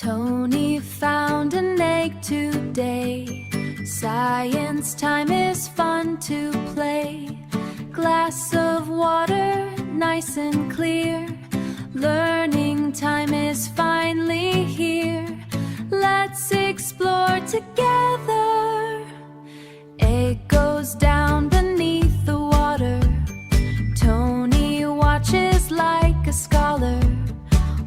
Tony found an egg today. Science time is fun to play. Glass of water, nice and clear. Learning time is finally here. Let's explore together. Egg goes down beneath the water. Tony watches like a scholar.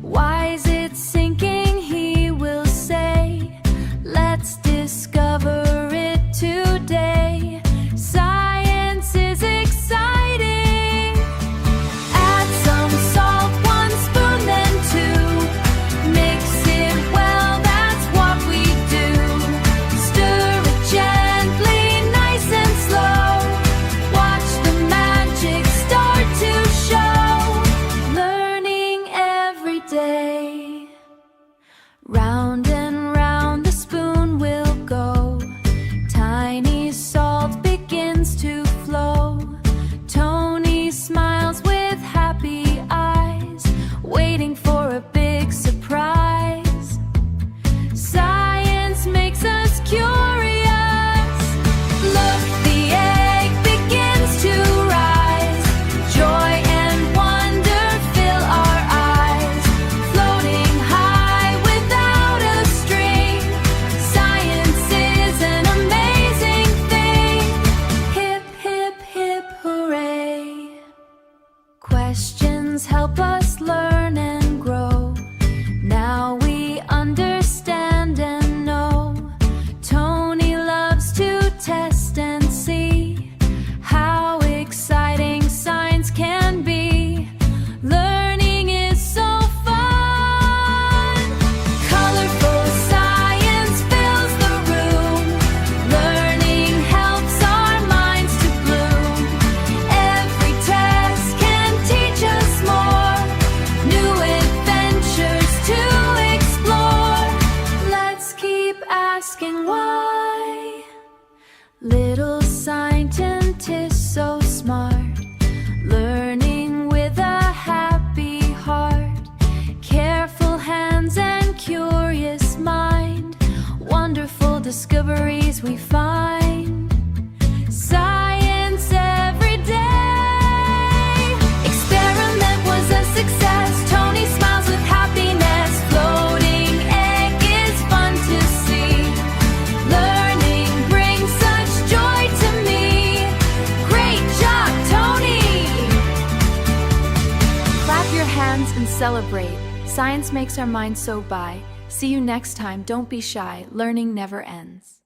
Why is it sinking, he will say. Let's discover it today. Science is exciting. Add some salt, 1 spoon, then 2. Mix it well, that's what we do. Stir it gently, nice and slow. Watch the magic start to show. Learning every day. Round and round the spoon will go. Tiny salt begins to flow. Tony smiles with happy eyes, waiting for a big surprise. Science makes us curious. Look, the egg begins to rise. Joy and wonder fill our eyes. Floating high without a string. Science is an amazing thing. Hip, hip, hip, hooray. Questions help us learn and grow. Now we understand and know. Tony loves to test and see how exciting science can be. Learning is so fun. Colorful science fills the room. Learning helps our minds to bloom. Every test can teach us more. New adventures to explore. Let's keep asking why. Little scientist so smart. Learning with a happy heart. Careful hands and curious mind. Wonderful discoveries we find. Science every day. Experiment was a success. Tony smiles with happiness. Floating egg is fun to see. Learning brings such joy to me. Great job, Tony! Clap your hands and celebrate. Science makes our minds so by. See you next time. Don't be shy. Learning never ends.